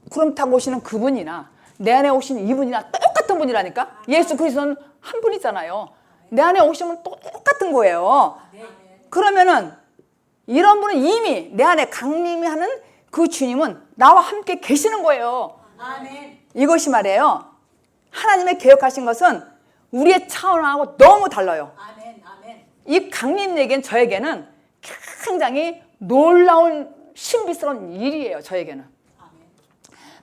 구름 타고 오시는 그분이나 내 안에 오신 이분이나 똑같은 분이라니까. 예수 그리스도는 한 분이잖아요. 내 안에 오시면 똑같은 거예요. 그러면은 이런 분은 이미 내 안에 강림하는 그 주님은 나와 함께 계시는 거예요. 이것이 말이에요. 하나님의 계획하신 것은 우리의 차원하고 너무 달라요. 이 강림 얘기는 저에게는 굉장히 놀라운 신비스러운 일이에요. 저에게는.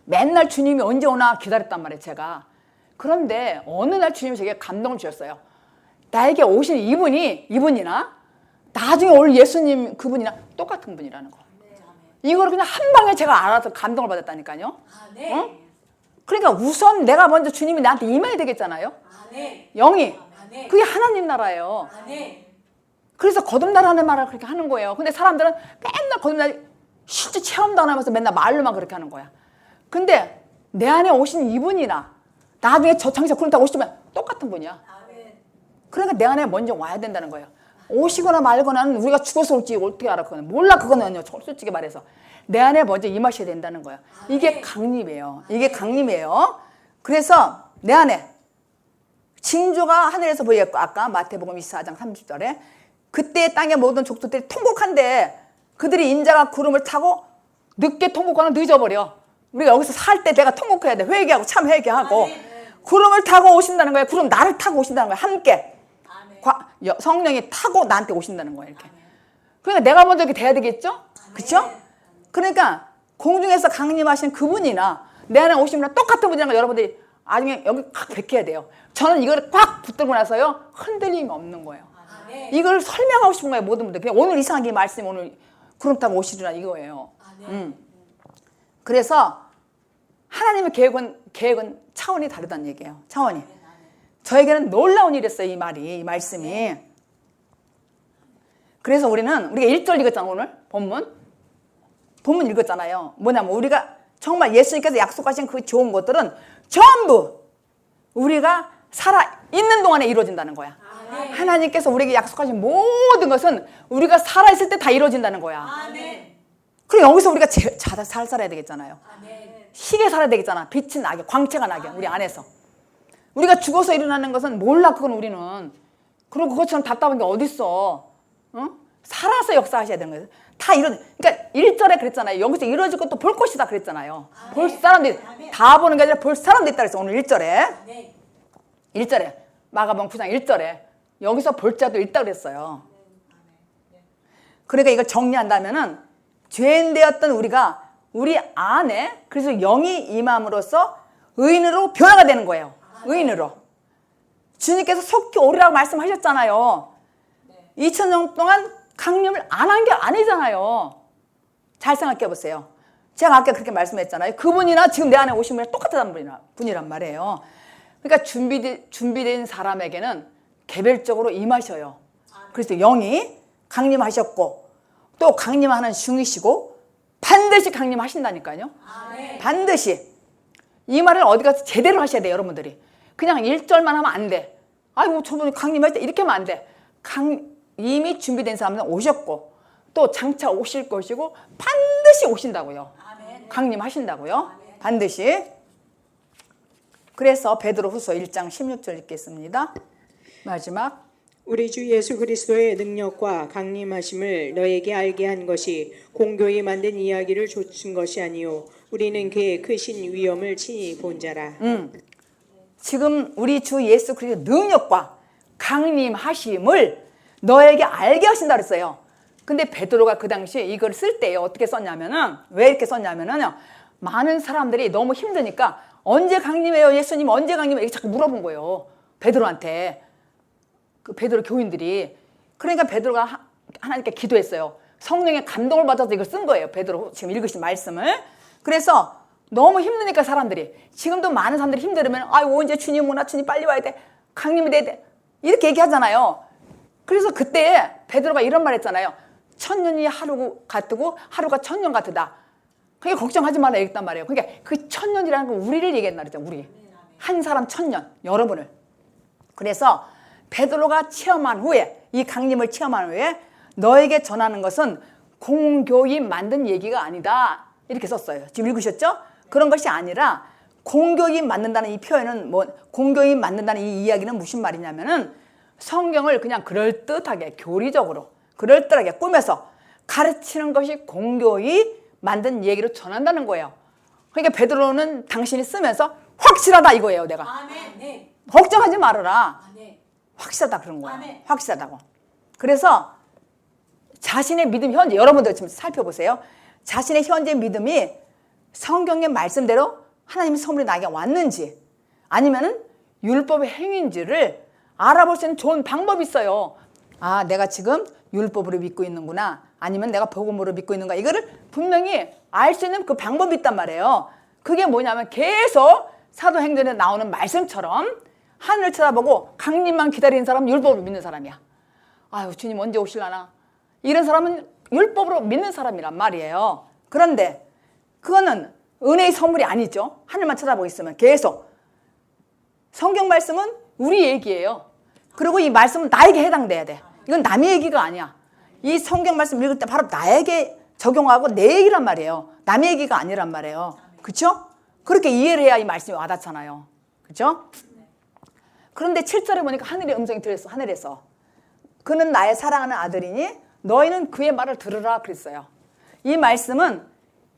맨날 주님이 언제 오나 기다렸단 말이에요, 제가. 그런데 어느 날 주님이 제게 감동을 주셨어요. 나에게 오신 이분이나 나중에 올 예수님 그분이나 똑같은 분이라는 거. 이걸 그냥 한 방에 제가 알아서 감동을 받았다니까요. 어? 그러니까 우선 내가 먼저 주님이 나한테 임해야 되겠잖아요. 영이. 그게 하나님 나라예요. 그래서 거듭나라는 말을 그렇게 하는 거예요. 근데 사람들은 맨날 거듭나 실제 체험도 안 하면서 맨날 말로만 그렇게 하는 거야. 근데 내 안에 오신 이분이나 나중에 저 장차 구름 타고 오시면 똑같은 분이야. 그러니까 내 안에 먼저 와야 된다는 거예요. 오시거나 말거나는 우리가 죽어서 올지 어떻게 알아? 그거는 몰라. 그거는요, 솔직히 말해서 내 안에 먼저 임하셔야 된다는 거예요. 이게 강림이에요. 이게 강림이에요. 그래서 내 안에 징조가 하늘에서 보였고, 아까 마태복음 24장 30절에 그때 땅의 모든 족속들이 통곡한데 그들이 인자가 구름을 타고 늦게 통곡하는 늦어버려. 우리가 여기서 살 때 내가 통곡해야 돼. 회개하고 참 회개하고. 구름을 타고 오신다는 거예요. 구름 나를 타고 오신다는 거예요. 함께. 성령이 타고 나한테 오신다는 거예요. 이렇게. 그러니까 내가 먼저 이렇게 돼야 되겠죠? 그렇죠? 그러니까 공중에서 강림하신 그분이나 내 안에 오신 분이랑 똑같은 분이라는 걸 여러분들이 나중에 여기 꽉 베껴야 돼요. 저는 이걸 꽉 붙들고 나서요, 흔들림이 없는 거예요. 이걸 설명하고 싶은 거예요, 모든 분들. 그냥 오늘 이상하게 말씀, 오늘 구름 타고 오시리라 이거예요. 그래서 하나님의 계획은 차원이 다르다는 얘기예요. 차원이. 저에게는 놀라운 일이었어요, 이 말이, 이 말씀이. 그래서 우리가 1절 읽었잖아요, 오늘 본문 읽었잖아요. 뭐냐면 우리가 정말 예수님께서 약속하신 그 좋은 것들은 전부 우리가 살아있는 동안에 이루어진다는 거야. 하나님께서 우리에게 약속하신 모든 것은 우리가 살아있을 때 다 이루어진다는 거야. 그리고 여기서 우리가 잘 살아야 되겠잖아요. 희게 살아야 되겠잖아. 빛이 나게, 광채가 나게, 우리 안에서. 우리가 죽어서 일어나는 것은 몰라, 그건 우리는. 그리고 그것처럼 답답한 게 어딨어. 살아서 역사하셔야 되는 거예요. 그러니까 1절에 그랬잖아요. 여기서 이루어질 것도 볼 것이다 그랬잖아요. 볼 사람들이, 다 보는 게 아니라 볼 사람도 있다 그랬어, 오늘 1절에. 마가복음 9장 1절에. 여기서 볼 자도 있다 그랬어요. 그러니까 이걸 정리한다면은, 죄인 되었던 우리 안에, 그래서 영이 임함으로써 의인으로 변화가 되는 거예요. 의인으로. 주님께서 속히 오리라고 말씀하셨잖아요. 2000년 동안 강림을 안 한 게 아니잖아요. 잘 생각해 보세요. 제가 아까 그렇게 말씀했잖아요. 그분이나 지금 내 안에 오신 분이랑 똑같은 분이란 말이에요. 그러니까 준비된 사람에게는 개별적으로 임하셔요. 그래서 영이 강림하셨고, 또 강림하는 중이시고, 반드시 강림하신다니까요. 반드시. 이 말을 어디 가서 제대로 하셔야 돼요, 여러분들이. 그냥 1절만 하면 안 돼. 아이고, 저분이 강림할 때 이렇게 하면 안 돼. 이미 준비된 사람은 오셨고, 또 장차 오실 것이고, 반드시 오신다고요. 강림하신다고요. 반드시. 그래서 베드로후서 1장 16절 읽겠습니다. 마지막. 우리 주 예수 그리스도의 능력과 강림하심을 너에게 알게 한 것이 공교히 만든 이야기를 좇은 것이 아니요 우리는 그의 크신 위엄을 친히 본 자라. 지금 우리 주 예수 그리스도의 능력과 강림하심을 너에게 알게 하신다 그랬어요. 근데 베드로가 그 당시에 이걸 쓸 때요, 어떻게 썼냐면은, 왜 이렇게 썼냐면은요, 많은 사람들이 너무 힘드니까 언제 강림해요, 예수님 언제 강림해요, 이렇게 자꾸 물어본 거예요, 베드로한테. 그 베드로 교인들이. 그러니까 베드로가 하나님께 기도했어요. 성령의 감동을 받아서 이걸 쓴 거예요, 베드로 지금 읽으신 말씀을. 그래서 너무 힘드니까 사람들이, 지금도 많은 사람들이 힘들으면 아유 언제 주님 오나, 주님 빨리 와야 돼, 강림이 돼야 돼, 이렇게 얘기하잖아요. 그래서 그때 베드로가 이런 말 했잖아요. 1000년이 하루 같고 하루가 1000년 같으다. 그게 걱정하지 말라 얘기했단 말이에요. 그러니까 그 1000년이라는 건 우리를 얘기했나 그랬죠. 우리 한 사람 1000년, 여러분을. 그래서 베드로가 체험한 후에, 이 강림을 체험한 후에 너에게 전하는 것은 공교히 만든 얘기가 아니다, 이렇게 썼어요. 지금 읽으셨죠? 그런 것이 아니라, 공교히 만든다는 이 표현은 공교히 만든다는 이 이야기는 무슨 말이냐면은, 성경을 그냥 그럴듯하게, 교리적으로 그럴듯하게 꾸며서 가르치는 것이 공교히 만든 얘기로 전한다는 거예요. 그러니까 베드로는 당신이 쓰면서 확실하다 이거예요, 내가. 걱정하지 말아라. 확실하다 그런 거예요. 확실하다고. 그래서 자신의 믿음, 현재 여러분들 지금 살펴보세요. 자신의 현재 믿음이 성경의 말씀대로 하나님의 선물이 나에게 왔는지 아니면은 율법의 행위인지를 알아볼 수 있는 좋은 방법이 있어요. 아, 내가 지금 율법으로 믿고 있는구나. 아니면 내가 복음으로 믿고 있는가. 이거를 분명히 알 수 있는 그 방법이 있단 말이에요. 그게 뭐냐면 계속 사도행전에 나오는 말씀처럼 하늘을 쳐다보고 강림만 기다리는 사람은 율법으로 믿는 사람이야. 아유, 주님 언제 오실라나. 이런 사람은 율법으로 믿는 사람이란 말이에요. 그런데 그거는 은혜의 선물이 아니죠. 하늘만 쳐다보고 있으면 계속. 성경 말씀은 우리 얘기예요. 그리고 이 말씀은 나에게 해당돼야 돼. 이건 남의 얘기가 아니야. 이 성경 말씀 읽을 때 바로 나에게 적용하고 내 얘기란 말이에요. 남의 얘기가 아니란 말이에요. 그렇죠? 그렇게 이해를 해야 이 말씀이 와닿잖아요. 그렇죠? 그런데 7절에 보니까 하늘의 음성이 들렸어. 하늘에서. 그는 나의 사랑하는 아들이니 너희는 그의 말을 들으라 그랬어요. 이 말씀은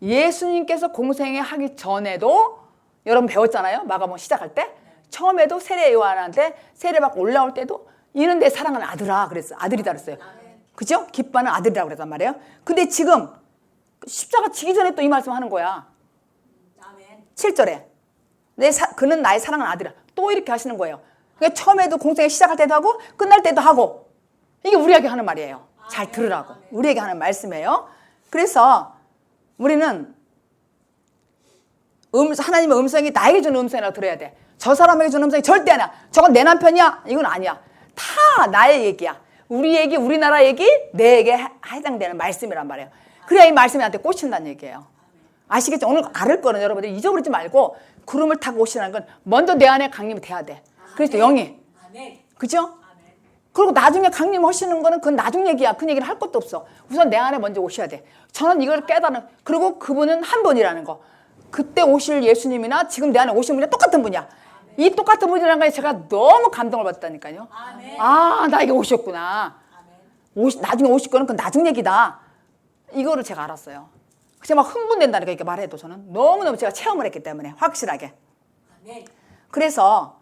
예수님께서 공생에 하기 전에도 여러분 배웠잖아요. 마가복음 시작할 때. 처음에도 세례 요한한테 세례받고 올라올 때도 이는 내 사랑하는 아들아 그랬어요. 아들이다 그랬어요. 그죠? 기뻐하는 아들이라고 그랬단 말이에요. 근데 지금 십자가 지기 전에 또 이 말씀 하는 거야. 7절에 그는 나의 사랑하는 아들이야. 또 이렇게 하시는 거예요. 그러니까 처음에도 공생에 시작할 때도 하고 끝날 때도 하고 이게 우리에게 하는 말이에요. 잘 들으라고. 우리에게 하는 말씀이에요. 그래서 우리는 하나님의 음성이 나에게 주는 음성이라고 들어야 돼. 저 사람에게 주는 음성이 절대 아니야. 저건 내 남편이야. 이건 아니야. 다 나의 얘기야. 우리 얘기, 우리나라 얘기, 내게 해당되는 말씀이란 말이에요. 그래야 이 말씀이 나한테 꽂힌다는 얘기예요. 아시겠죠? 오늘 알을 거는 여러분들 잊어버리지 말고 구름을 타고 오시라는 건 먼저 내 안에 강림이 돼야 돼. 그래서 영이. 그죠? 그리고 나중에 강림하시는 거는 그건 나중 얘기야. 그 얘기를 할 것도 없어. 우선 내 안에 먼저 오셔야 돼. 저는 이걸 깨달은. 그리고 그분은 한 분이라는 거. 그때 오실 예수님이나 지금 내 안에 오신 분이 똑같은 분이야. 이 똑같은 분이라는 거에 제가 너무 감동을 받았다니까요. 아, 나에게 오셨구나. 나중에 오실 거는 그건 나중 얘기다. 이거를 제가 알았어요. 제가 막 흥분된다니까 이렇게 말해도 저는 너무너무 제가 체험을 했기 때문에 확실하게. 그래서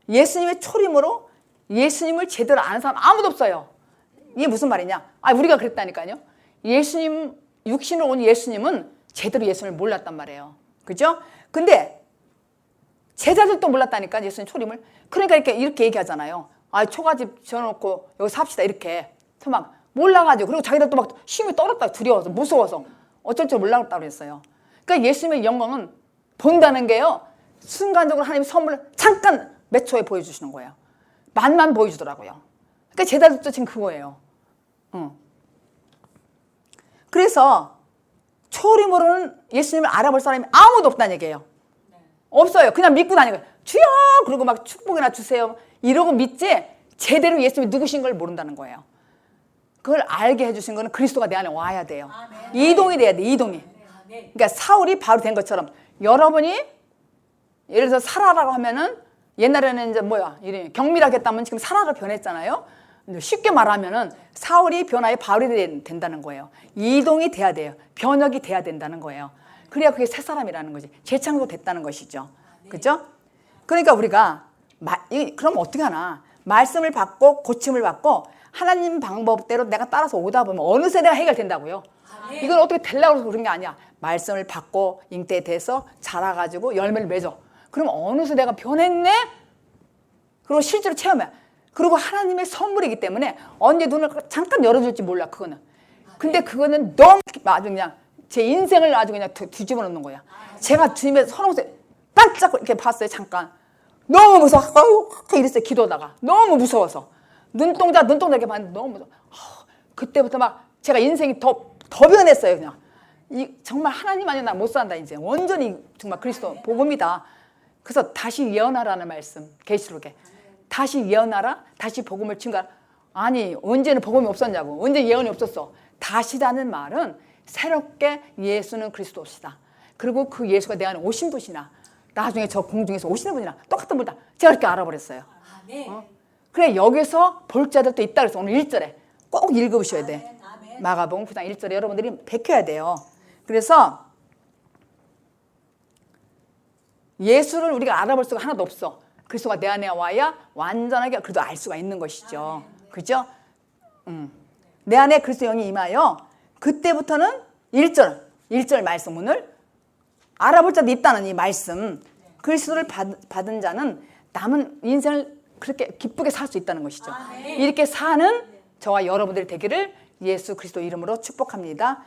예수님의 초림으로 예수님을 제대로 아는 사람 아무도 없어요. 이게 무슨 말이냐? 아, 우리가 그랬다니까요. 예수님, 육신으로 온 예수님은 제대로 예수님을 몰랐단 말이에요. 그죠? 근데 제자들도 몰랐다니까, 예수님 초림을. 그러니까 이렇게 얘기하잖아요. 아, 초가집 지어놓고 여기 삽시다 이렇게. 막 몰라가지고. 그리고 자기들 또 막 힘이 떨었다. 두려워서 무서워서 어쩔 줄 몰랐다고 그랬어요. 그러니까 예수님의 영광은 본다는 게요, 순간적으로 하나님의 선물을 잠깐 몇 초에 보여주시는 거예요. 맛만 보여주더라고요. 그러니까 제자들도 지금 그거예요. 그래서 초림으로는 예수님을 알아볼 사람이 아무도 없다는 얘기예요. 없어요. 그냥 믿고 다니고 주여 그러고 막 축복이나 주세요 이러고 믿지 제대로 예수님이 누구신 걸 모른다는 거예요. 그걸 알게 해주신 거는 그리스도가 내 안에 와야 돼요. 이동이 돼야 돼. 이동이. 그러니까 사울이 바로 된 것처럼 여러분이 예를 들어서 사라라고 하면은 옛날에는 이제 이름이 경미라고 했다면 지금 사라로 변했잖아요. 쉽게 말하면은 사울이 변화의 바울이 된다는 거예요. 이동이 돼야 돼요. 변혁이 돼야 된다는 거예요. 그래야 그게 새 사람이라는 거지. 재창조 됐다는 것이죠. 그죠? 그러니까 우리가 그럼 어떻게 하나? 말씀을 받고 고침을 받고 하나님 방법대로 내가 따라서 오다 보면 어느새 내가 해결된다고요. 이건 어떻게 되려고 그런 게 아니야. 말씀을 받고 잉태에 대해서 자라가지고 열매를 맺어. 그럼 어느새 내가 변했네? 그리고 실제로 체험해. 그리고 하나님의 선물이기 때문에 언제 눈을 잠깐 열어줄지 몰라, 그거는. 근데 그거는 너무 아주 그냥 제 인생을 아주 그냥 뒤집어 놓는 거야. 제가 주님의 선홍색 깜짝 이렇게 봤어요, 잠깐. 너무 무서워. 이랬어요, 기도하다가. 너무 무서워서. 눈동자 이렇게 봤는데 너무 무서워. 그때부터 막 제가 인생이 더 변했어요, 그냥. 정말 하나님 아니면 나 못 산다, 이제. 완전히 정말 그리스도 복음이다. 그래서 다시 예언하라는 말씀, 계시록에. 다시 예언하라, 다시 복음을 증가하라. 아니, 언제는 복음이 없었냐고. 언제 예언이 없었어. 다시라는 말은 새롭게 예수는 그리스도시다. 그리고 그 예수가 내 안에 오신 분이나 나중에 저 공중에서 오시는 분이나 똑같은 분이다. 제가 이렇게 알아버렸어요. 그래, 여기서 볼 자들도 있다 그래서 오늘 1절에 꼭 읽어보셔야 돼. 마가복음 9장 1절에 여러분들이 베껴야 돼요. 그래서 예수를 우리가 알아볼 수가 하나도 없어. 그리스도가 내 안에 와야 완전하게 그래도 알 수가 있는 것이죠. 그죠? 내 안에 그리스도 영이 임하여 그때부터는 1절 말씀 오늘 알아볼 자도 있다는 이 말씀, 그리스도를 받은 자는 남은 인생을 그렇게 기쁘게 살 수 있다는 것이죠. 이렇게 사는 저와 여러분들이 되기를 예수 그리스도 이름으로 축복합니다.